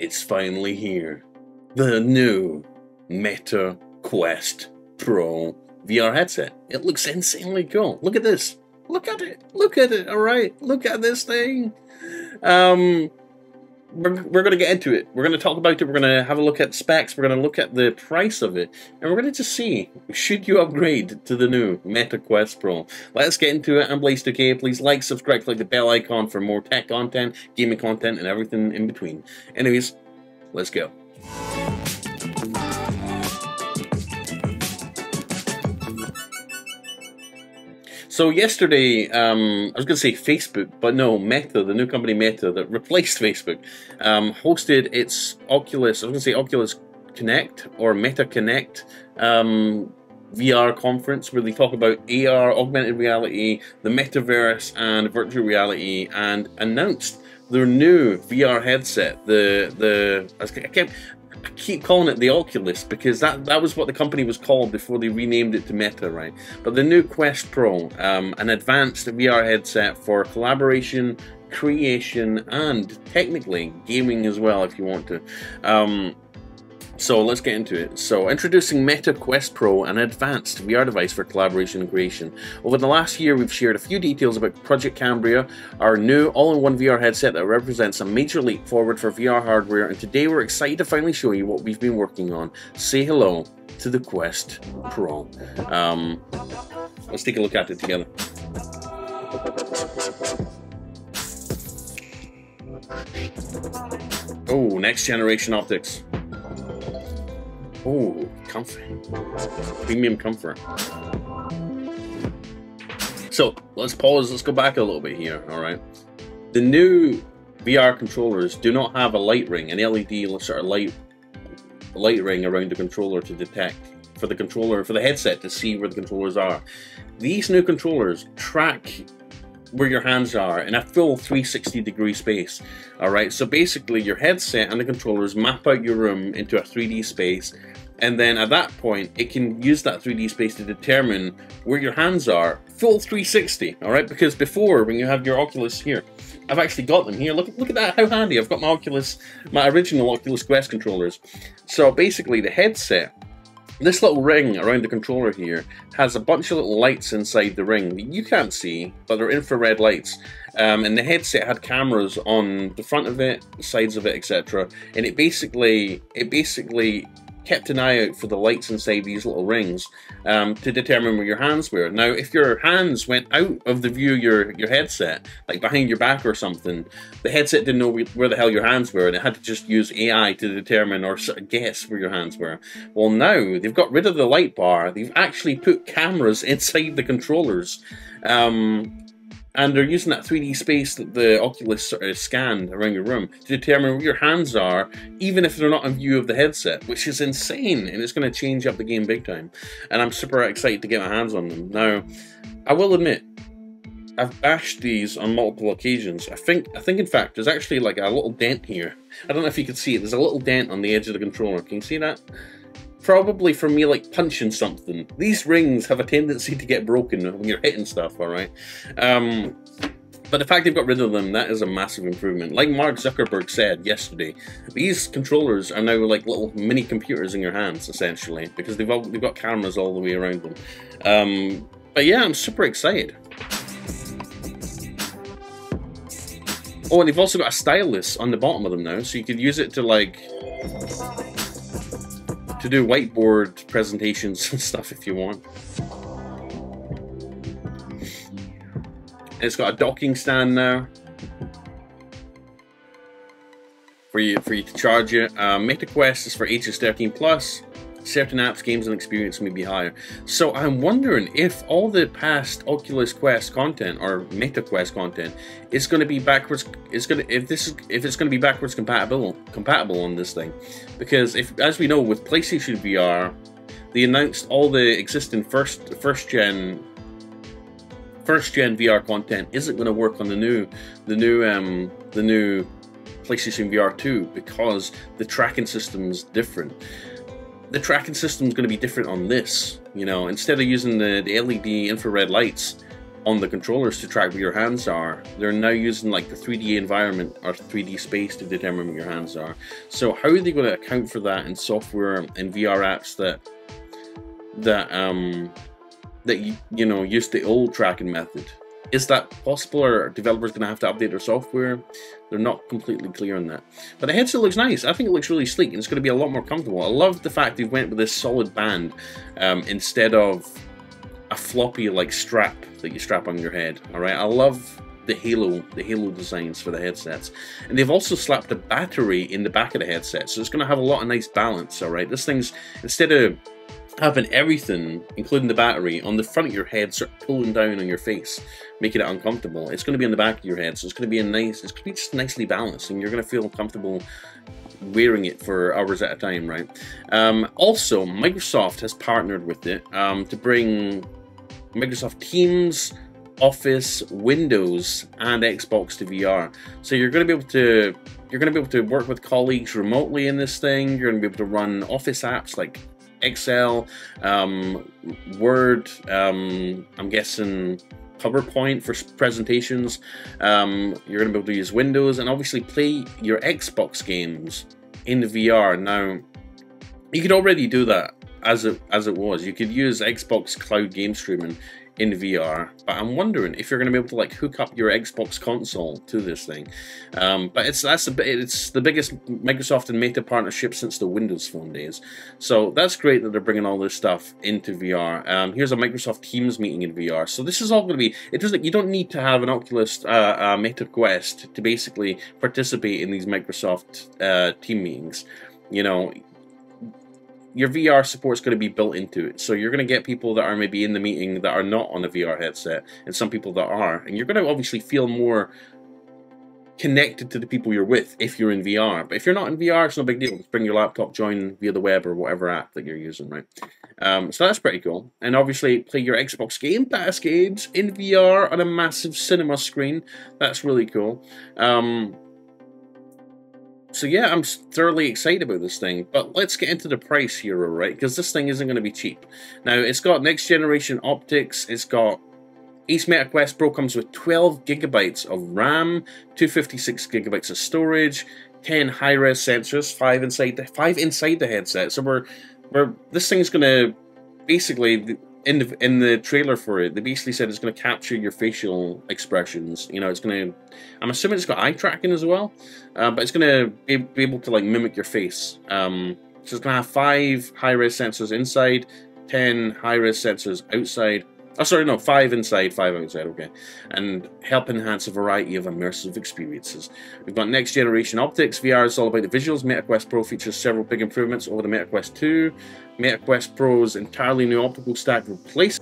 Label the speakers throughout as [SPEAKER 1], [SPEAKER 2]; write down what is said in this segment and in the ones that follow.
[SPEAKER 1] It's finally here. The new Meta Quest Pro VR headset. It looks insanely cool. Look at this. Look at it. Look at it. All right. Look at this thing. We're going to get into it. We're going to talk about it. We're going to have a look at specs. We're going to look at the price of it. And we're going to just see, should you upgrade to the new Meta Quest Pro? Let's get into it. I'm Blaze2K. Please like, subscribe, click the bell icon for more tech content, gaming content, and everything in between. Anyways, let's go. So yesterday, I was going to say Facebook, but no, Meta, the new company Meta that replaced Facebook, hosted its Oculus, I was going to say Oculus Connect or Meta Connect VR conference, where they talk about AR, augmented reality, the metaverse, and virtual reality, and announced their new VR headset. I keep calling it the Oculus because that was what the company was called before they renamed it to Meta, right? But the new Quest Pro, an advanced VR headset for collaboration, creation, and technically gaming as well if you want to. So let's get into it. So introducing Meta Quest Pro, an advanced VR device for collaboration and creation. Over the last year, we've shared a few details about Project Cambria, our new all-in-one VR headset that represents a major leap forward for VR hardware, and today we're excited to finally show you what we've been working on. Say hello to the Quest Pro. Let's take a look at it together. Oh, next generation optics. Oh, comfort. Premium comfort. So, let's pause, let's go back a little bit here, alright? The new VR controllers do not have a light ring, an LED sort of light ring around the controller to detect, for the headset to see where the controllers are. These new controllers track where your hands are in a full 360-degree space. Alright, so basically your headset and the controllers map out your room into a 3D space, and then at that point it can use that 3D space to determine where your hands are, full 360, alright? Because before, when you have your Oculus here, I've actually got them here, look at that, how handy, I've got my original Oculus Quest controllers. So basically the headset, this little ring around the controller here has a bunch of little lights inside the ring that you can't see, but they're infrared lights. And the headset had cameras on the front of it, the sides of it, etc. And it basically kept an eye out for the lights inside these little rings to determine where your hands were. Now, if your hands went out of the view of your headset, like behind your back or something, the headset didn't know where the hell your hands were, and it had to just use AI to determine or sort of guess where your hands were. Well, now they've got rid of the light bar. They've actually put cameras inside the controllers. And they're using that 3D space that the Oculus sort of scanned around your room to determine where your hands are, even if they're not in view of the headset, which is insane, and it's going to change up the game big time. And I'm super excited to get my hands on them. Now, I will admit, I've bashed these on multiple occasions. I think in fact, there's actually like a little dent here. I don't know if you can see it. There's a little dent on the edge of the controller. Can you see that? Probably from me like punching something. These rings have a tendency to get broken when you're hitting stuff, alright? But the fact they've got rid of them, that is a massive improvement. Like Mark Zuckerberg said yesterday, these controllers are now like little mini computers in your hands, essentially, because they've got cameras all the way around them. But yeah, I'm super excited. Oh, and they've also got a stylus on the bottom of them now, so you could use it to like to do whiteboard presentations and stuff if you want. And it's got a docking stand now for you to charge it. Meta Quest is for ages 13 plus. Certain apps, games, and experience may be higher. So I'm wondering if all the past Oculus Quest content or Meta Quest content is going to be backwards. If it's going to be backwards compatible on this thing, because as we know with PlayStation VR, they announced all the existing first gen VR content isn't going to work on the new PlayStation VR 2 because the tracking system is different. The tracking system is going to be different on this, you know. Instead of using the LED infrared lights, on the controllers to track where your hands are. They're now using like the 3D environment or 3D space to determine where your hands are. So how are they going to account for that in software and VR apps that you know, use the old tracking method? Is that possible, or are developers going to have to update their software? They're not completely clear on that. But the headset looks nice. I think it looks really sleek, and it's going to be a lot more comfortable. I love the fact they went with this solid band instead of a floppy like strap that you strap on your head. All right, I love the halo designs for the headsets, and they've also slapped a battery in the back of the headset, so it's going to have a lot of nice balance. All right, this thing's, instead of having everything, including the battery, on the front of your head, sort of pulling down on your face, making it uncomfortable, it's going to be on the back of your head, so it's going to be it's going to be just nicely balanced, and you're going to feel comfortable wearing it for hours at a time, right? Also, Microsoft has partnered with it to bring Microsoft Teams, Office, Windows, and Xbox to VR. So you're going to be able to work with colleagues remotely in this thing. You're going to be able to run Office apps like Excel, Word, I'm guessing PowerPoint for presentations. You're going to be able to use Windows, and obviously play your Xbox games in the VR. Now, you could already do that as it was. You could use Xbox cloud game streaming in VR, but I'm wondering if you're going to be able to like hook up your Xbox console to this thing. But it's the biggest Microsoft and Meta partnership since the Windows Phone days. So that's great that they're bringing all this stuff into VR. Here's a Microsoft Teams meeting in VR. So this is all going to be. You don't need to have an Oculus Meta Quest to basically participate in these Microsoft team meetings. You know, your VR support is going to be built into it. So you're going to get people that are maybe in the meeting that are not on a VR headset, and some people that are. And you're going to obviously feel more connected to the people you're with if you're in VR. But if you're not in VR, it's no big deal. Just bring your laptop, join via the web or whatever app that you're using, right? So that's pretty cool. And obviously play your Xbox Game Pass games in VR on a massive cinema screen. That's really cool. So yeah, I'm thoroughly excited about this thing, but let's get into the price here, alright? Because this thing isn't going to be cheap. Now, it's got next generation optics, it's got Ace Meta Quest Pro comes with 12 gigabytes of RAM, 256 gigabytes of storage, 10 high-res sensors, 5 inside the headset. So this thing's going to basically, in the trailer for it, they basically said it's going to capture your facial expressions. You know, it's going to, I'm assuming it's got eye tracking as well, but it's going to be able to like mimic your face. So it's going to have 5 high-res sensors inside, 10 high-res sensors outside. Oh, sorry, no, 5 inside, 5 outside, okay. And help enhance a variety of immersive experiences. We've got next generation optics. VR is all about the visuals. Meta Quest Pro features several big improvements over the Meta Quest 2. Meta Quest Pro's entirely new optical stack replaces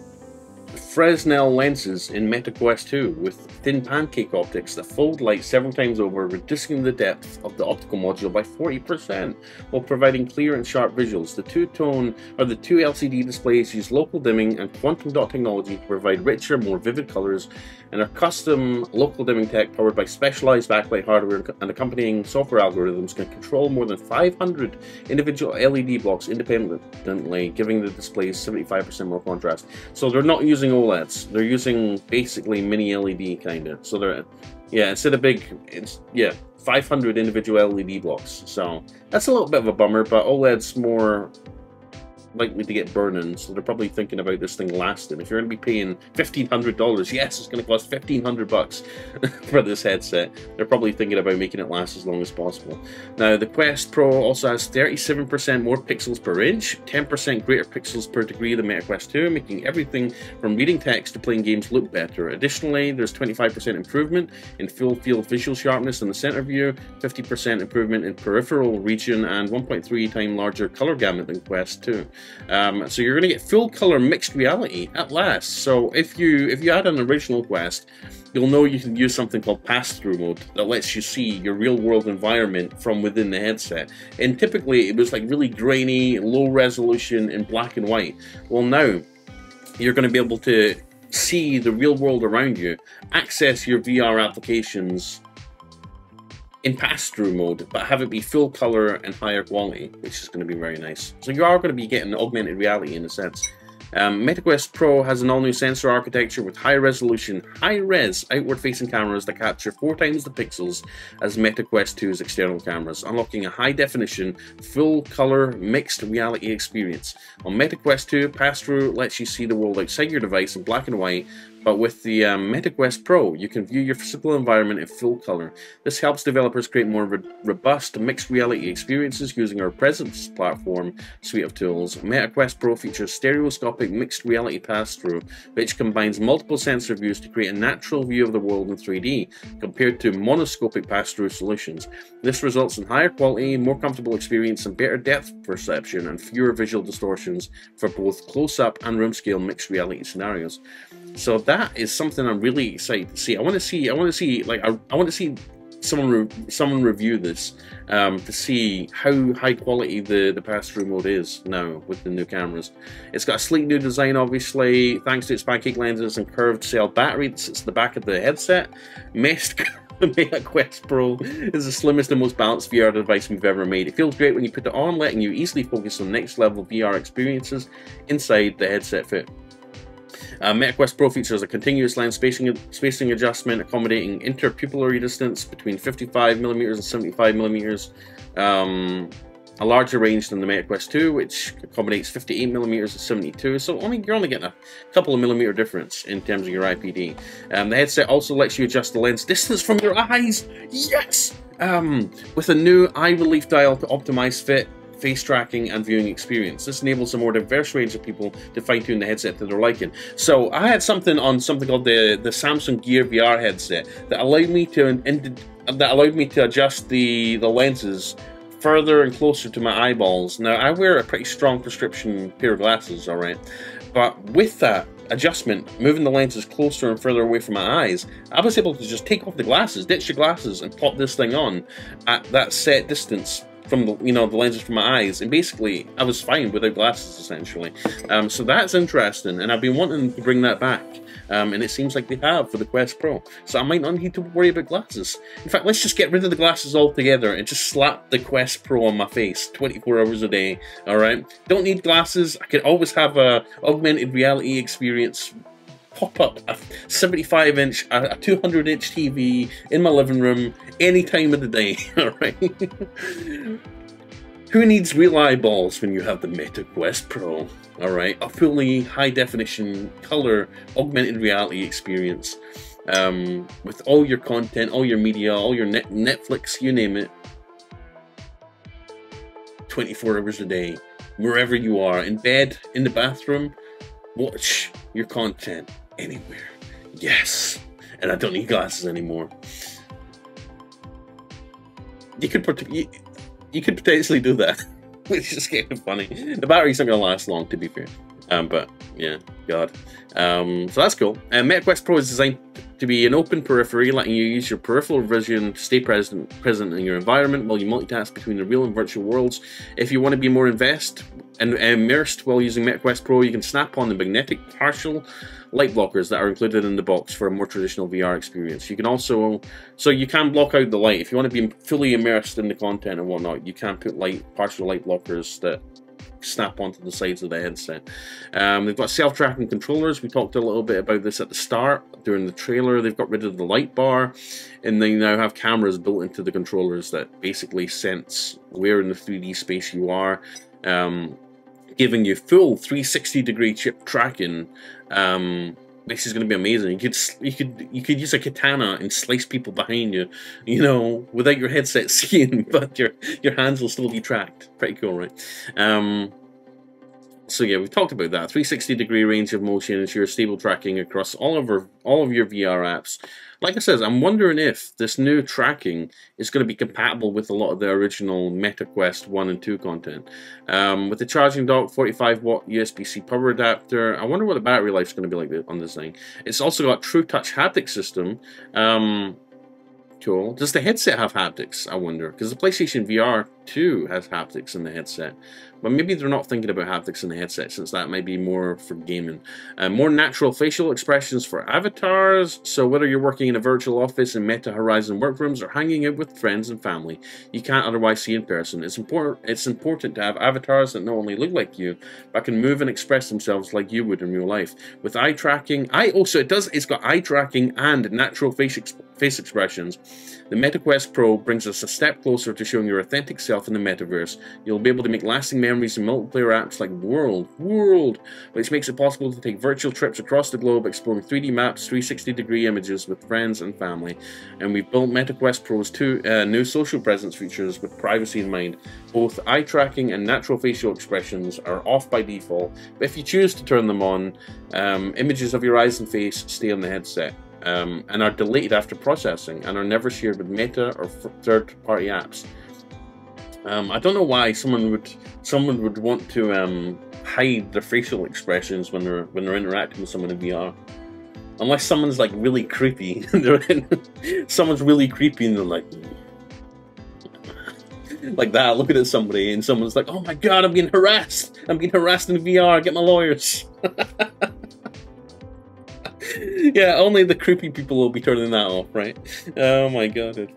[SPEAKER 1] Fresnel lenses in Meta Quest 2 with thin pancake optics that fold light several times over, reducing the depth of the optical module by 40% while providing clear and sharp visuals. The two LCD displays use local dimming and quantum dot technology to provide richer, more vivid colors, and are custom local dimming tech powered by specialized backlight hardware and accompanying software algorithms can control more than 500 individual LED blocks independently, giving the displays 75% more contrast. So they're not using OLEDs, they're using basically mini LED kind of. So they're, yeah, instead of big, it's, yeah, 500 individual LED blocks. So that's a little bit of a bummer, but OLED's more likely to get burning, so they're probably thinking about this thing lasting. If you're going to be paying $1,500, yes, it's going to cost $1,500 for this headset. They're probably thinking about making it last as long as possible. Now, the Quest Pro also has 37% more pixels per inch, 10% greater pixels per degree than Meta Quest 2, making everything from reading text to playing games look better. Additionally, there's 25% improvement in full field visual sharpness in the center view, 50% improvement in peripheral region, and 1.3 times larger color gamut than Quest 2. So you're going to get full color mixed reality at last. So if you had an original Quest, you'll know you can use something called pass-through mode that lets you see your real-world environment from within the headset. And typically it was like really grainy, low resolution, and black and white. Well, now you're going to be able to see the real world around you, access your VR applications in pass-through mode, but have it be full color and higher quality, which is going to be very nice. So you are going to be getting augmented reality in a sense. MetaQuest Pro has an all-new sensor architecture with high-resolution, high-res outward-facing cameras that capture 4 times the pixels as MetaQuest 2's external cameras, unlocking a high-definition, full-color, mixed reality experience. On MetaQuest 2, pass-through lets you see the world outside your device in black and white, but with the MetaQuest Pro, you can view your physical environment in full color. This helps developers create more robust mixed reality experiences using our Presence platform suite of tools. MetaQuest Pro features stereoscopic mixed reality pass-through, which combines multiple sensor views to create a natural view of the world in 3D, compared to monoscopic pass-through solutions. This results in higher quality, more comfortable experience, and better depth perception, and fewer visual distortions for both close-up and room-scale mixed reality scenarios. So that is something I'm really excited to see. I want to see someone review this to see how high quality the pass-through mode is now with the new cameras. It's got a sleek new design, obviously, thanks to its pancake lenses and curved cell battery that sits at the back of the headset. The MetaQuest Pro is the slimmest and most balanced VR device we've ever made. It feels great when you put it on, letting you easily focus on next level VR experiences inside the headset fit. MetaQuest Pro features a continuous lens spacing adjustment, accommodating interpupillary distance between 55mm and 75mm, a larger range than the MetaQuest 2, which accommodates 58mm and 72. So you're only getting a couple of millimeter difference in terms of your IPD. The headset also lets you adjust the lens distance from your eyes. Yes! With a new eye relief dial to optimize fit, face tracking, and viewing experience. This enables a more diverse range of people to fine-tune the headset to their liking. So I had something called the Samsung Gear VR headset that allowed me to adjust the lenses further and closer to my eyeballs. Now I wear a pretty strong prescription pair of glasses, alright, but with that adjustment, moving the lenses closer and further away from my eyes, I was able to just take off the glasses, ditch the glasses, and pop this thing on at that set distance from the lenses from my eyes, and basically I was fine without glasses essentially. So that's interesting, and I've been wanting to bring that back, and it seems like they have for the Quest Pro. So I might not need to worry about glasses. In fact, let's just get rid of the glasses altogether and just slap the Quest Pro on my face 24 hours a day. All right, don't need glasses. I can always have a augmented reality experience pop up a 75-inch, a 200-inch TV in my living room any time of the day. Alright? Who needs real eyeballs when you have the MetaQuest Pro? Alright? A fully high-definition, color, augmented reality experience with all your content, all your media, all your Netflix, you name it, 24 hours a day, wherever you are, in bed, in the bathroom, watch your content anywhere. Yes, and I don't need glasses anymore. You could potentially do that, which is kind of funny. The battery's not going to last long, to be fair. But yeah, God. So that's cool. MetaQuest Pro is designed to be an open periphery, letting you use your peripheral vision to stay present in your environment while you multitask between the real and virtual worlds. If you want to be more immersed while using MetaQuest Pro, you can snap on the magnetic partial light blockers that are included in the box for a more traditional VR experience. You can also, so you can block out the light. If you want to be fully immersed in the content and whatnot, you can put partial light blockers that snap onto the sides of the headset. They've got self-tracking controllers. We talked a little bit about this at the start during the trailer. They've got rid of the light bar, and they now have cameras built into the controllers that basically sense where in the 3D space you are, giving you full 360-degree chip tracking. This is going to be amazing. You could use a katana and slice people behind you, without your headset seeing, but your hands will still be tracked. Pretty cool, right? So yeah, we've talked about that. 360-degree range of motion ensures stable tracking across all of your VR apps. Like I said, I'm wondering if this new tracking is going to be compatible with a lot of the original MetaQuest 1 and 2 content. With the charging dock, 45-watt USB-C power adapter, I wonder what the battery life is going to be like on this thing. It's also got True Touch haptic system. Cool. Does the headset have haptics, I wonder? Because the PlayStation VR 2 has haptics in the headset. But maybe they're not thinking about haptics in the headset, since that might be more for gaming. More natural facial expressions for avatars. So whether you're working in a virtual office in Meta Horizon workrooms or hanging out with friends and family you can't otherwise see in person, it's important to have avatars that not only look like you, but can move and express themselves like you would in real life. With eye tracking, it's got eye tracking and natural face expressions. The MetaQuest Pro brings us a step closer to showing your authentic self in the metaverse. You'll be able to make lasting memories in multiplayer apps like World, which makes it possible to take virtual trips across the globe, exploring 3D maps, 360-degree images with friends and family. And we've built MetaQuest Pro's 2 new social presence features with privacy in mind. Both eye tracking and natural facial expressions are off by default, but if you choose to turn them on, images of your eyes and face stay on the headset. And are deleted after processing and are never shared with Meta or third-party apps. I don't know why someone would want to hide their facial expressions when they're interacting with someone in VR, unless someone's like really creepy. Someone's really creepy and they're like that, looking at somebody, and someone's like, "Oh my God, I'm being harassed! I'm being harassed in VR. Get my lawyers." Yeah, only the creepy people will be turning that off, right? Oh my God.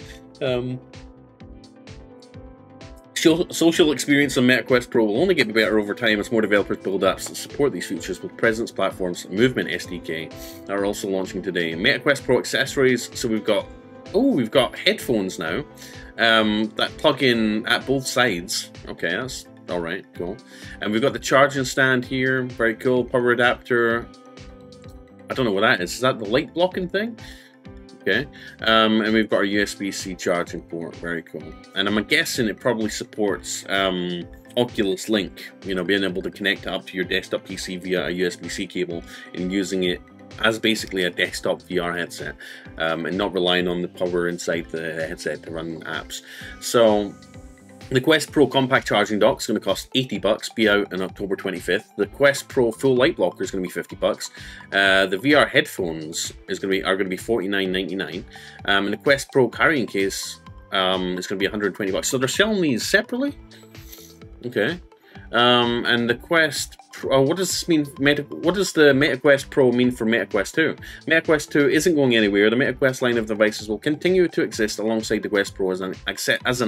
[SPEAKER 1] Social experience on MetaQuest Pro will only get better over time as more developers build apps that support these features, with Presence Platform's Movement SDK that are also launching today. MetaQuest Pro accessories, so we've got headphones now that plug in at both sides. Okay, that's alright, cool. And we've got the charging stand here, very cool, power adapter. I don't know what that is. Is that the light blocking thing? Okay. And we've got our USB-C charging port. Very cool. And I'm guessing it probably supports Oculus Link, being able to connect it up to your desktop PC via a USB-C cable and using it as basically a desktop VR headset, and not relying on the power inside the headset to run apps. So the Quest Pro compact charging dock is going to cost $80, be out on October 25th. The Quest Pro full light blocker is going to be $50. The VR headphones are going to be $49.99, and the Quest Pro carrying case is going to be $120. So they're selling these separately. Okay. And the Quest Pro, what does this mean? What does the MetaQuest Pro mean for MetaQuest 2? MetaQuest 2 isn't going anywhere. The MetaQuest line of devices will continue to exist alongside the Quest Pro as an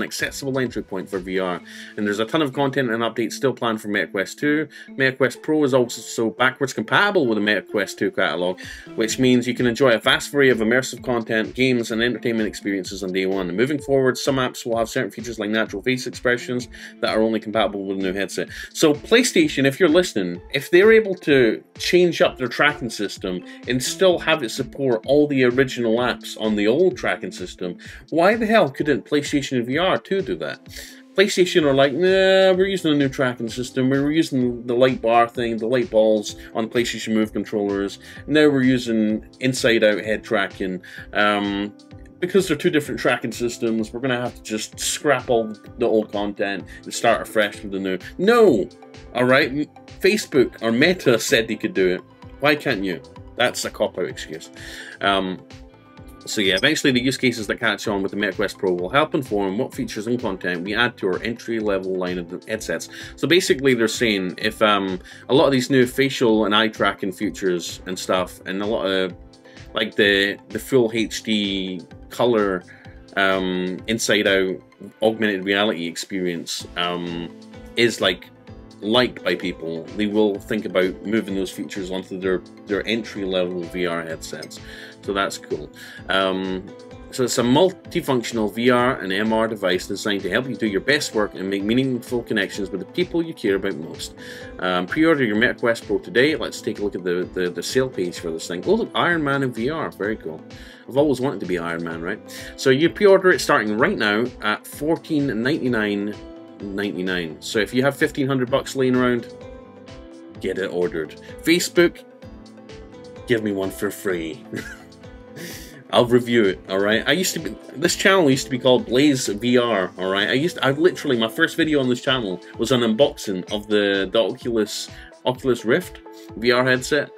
[SPEAKER 1] accessible entry point for VR. And there's a ton of content and updates still planned for MetaQuest 2. MetaQuest Pro is also backwards compatible with the MetaQuest 2 catalog, which means you can enjoy a vast array of immersive content, games, and entertainment experiences on day one. And moving forward, some apps will have certain features like natural face expressions that are only compatible with the new headset. So PlayStation, if you're listening, if they're able to change up their tracking system and still have it support all the original apps on the old tracking system, why the hell couldn't PlayStation VR 2 do that? PlayStation are like, nah, we're using a new tracking system. We were using the light bar thing, the light balls on PlayStation Move controllers. Now we're using inside-out head tracking. Because they're two different tracking systems, we're going to have to just scrap all the old content and start afresh with the new. No! Alright? Facebook or Meta said they could do it. Why can't you? That's a cop-out excuse. So yeah, eventually the use cases that catch on with the MetaQuest Pro will help inform what features and content we add to our entry-level line of headsets. So basically they're saying if a lot of these new facial and eye tracking features and stuff, and a lot of like the full HD color inside out augmented reality experience is liked by people, they will think about moving those features onto their entry-level VR headsets. So that's cool. So it's a multifunctional VR and MR device designed to help you do your best work and make meaningful connections with the people you care about most. Pre-order your MetaQuest Pro today. Let's take a look at the sale page for this thing. Oh look, Iron Man in VR, very cool. I've always wanted to be Iron Man, right? So you pre-order it starting right now at $14.99. So if you have $1,500 laying around, get it ordered. Facebook, give me one for free. I'll review it, alright? This channel used to be called Blaze VR, alright? I literally, my first video on this channel was an unboxing of the Oculus Rift VR headset,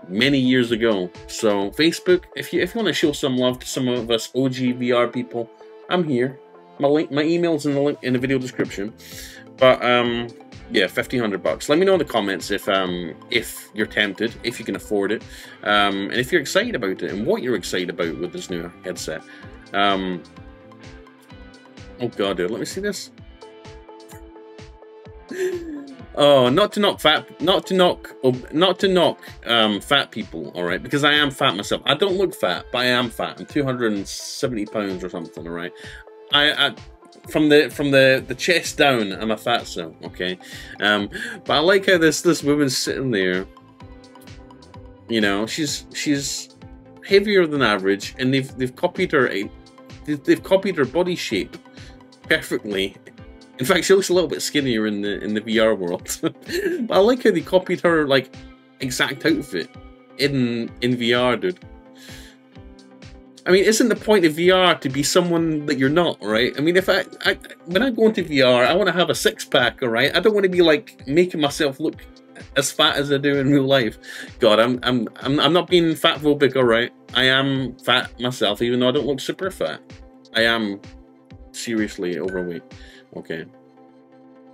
[SPEAKER 1] many years ago. So Facebook, if you want to show some love to some of us OG VR people, I'm here. my email's in the link in the video description. But yeah, $1,500. Let me know in the comments if you're tempted, if you can afford it, and if you're excited about it, and what you're excited about with this new headset. Oh god, dude, let me see this. Oh, not to knock fat people, all right? Because I am fat myself. I don't look fat, but I am fat. I'm 270 pounds or something, all right? I from the chest down, I'm a fatso, okay? But I like how this woman's sitting there. You know, she's heavier than average, and they've copied her body shape perfectly. In fact, she looks a little bit skinnier in the VR world. But I like how they copied her like exact outfit in VR, dude. I mean, isn't the point of VR to be someone that you're not, right? I mean, if when I go into VR, I want to have a six-pack, all right? I don't want to be like making myself look as fat as I do in real life. God, I'm not being fat phobic, all right? I am fat myself, even though I don't look super fat. I am seriously overweight. Okay.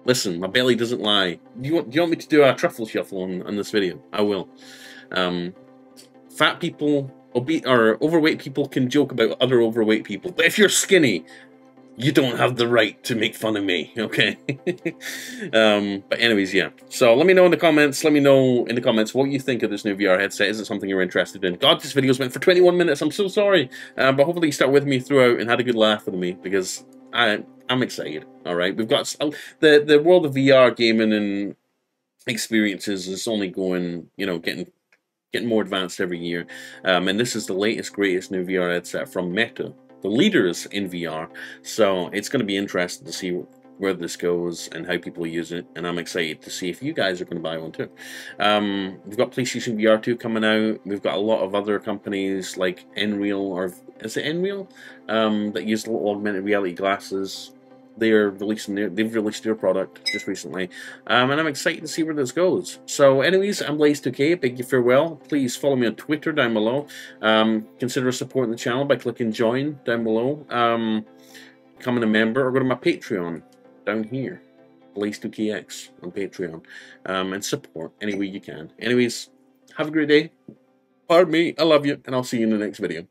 [SPEAKER 1] Listen, my belly doesn't lie. Do you want me to do a truffle shuffle on this video? I will. Fat people, or overweight people can joke about other overweight people, but if you're skinny, you don't have the right to make fun of me, okay? But anyways, yeah. So let me know in the comments. Let me know in the comments what you think of this new VR headset. Is it something you're interested in? God, this video's went for 21 minutes. I'm so sorry. But hopefully you stuck with me throughout and had a good laugh with me, because I'm excited. All right, we've got the world of VR gaming and experiences is only going, you know, getting more advanced every year. And this is the latest, greatest new VR headset from Meta, the leaders in VR. So it's going to be interesting to see where this goes and how people use it, and I'm excited to see if you guys are going to buy one too. We've got PlayStation VR 2 coming out. We've got a lot of other companies like Unreal, or is it Unreal, that use little augmented reality glasses. They've released their product just recently, and I'm excited to see where this goes. So anyways, I'm Blaze2K, bid you farewell. Please follow me on Twitter down below. Consider supporting the channel by clicking join down below, becoming a member, or go to my Patreon down here, Blaze2KX on Patreon, and support any way you can. Anyways, have a great day. Pardon me, I love you, and I'll see you in the next video.